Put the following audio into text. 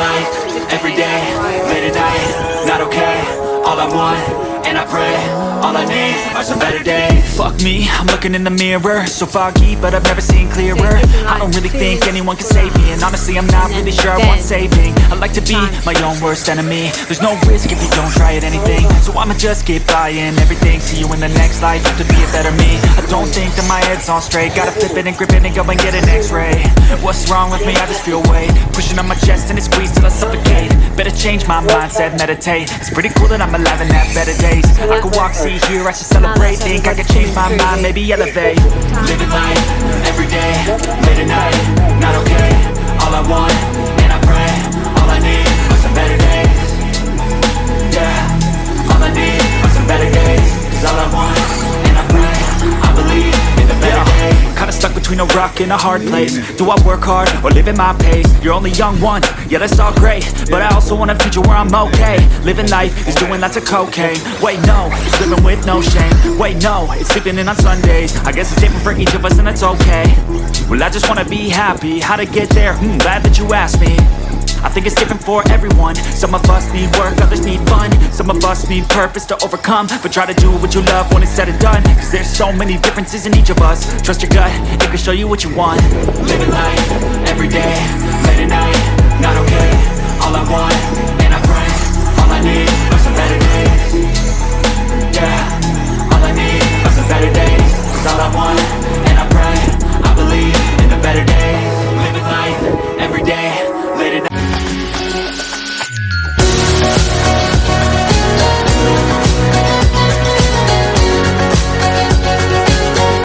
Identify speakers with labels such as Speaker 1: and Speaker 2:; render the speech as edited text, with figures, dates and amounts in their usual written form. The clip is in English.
Speaker 1: life, every day, late at night, not okay. All I want, and I pray, all I need are some better days. Fuck me, I'm looking in the mirror, so foggy, but I've never seen clearer. I don't really think anyone can save me, and honestly I'm not really sure I want saving. I like to be my own worst enemy. There's no risk if you don't try at anything, so I'ma just keep buying everything. See you in the next life, have to be a better me. I don't think that my head's on straight, gotta flip it and grip it and go and get an x-ray. What's wrong with me? I just feel weight pushing on my chest and it squeezes till I suffocate. Better change my mindset, meditate. It's pretty cool that I'm alive and have better days. I could walk, see, hear, I should celebrate. Think I could change my mind, maybe elevate. Living life, every day, late at night, not okay. All I want, and I pray, all I need are some better days. Yeah, all I need are some better days. Cause all I want, and I pray, I believe in the better days. Kinda stuck between a rock and a hard place. Do I work hard or live at my pace? You're only young once, yeah that's all great, but I also want a future where I'm okay. Living life is doing lots of cocaine. Wait no, it's living with no shame. Wait no, it's sleeping in on Sundays. I guess it's different for each of us and that's okay. Well I just wanna be happy, how to get there? Glad that you asked me. I think it's different for everyone. Some of us need work, others need fun. Some of us need purpose to overcome. But try to do what you love when it's said and done. Cause there's so many differences in each of us. Trust your gut, it can show you what you want. Living life, every day, late at night,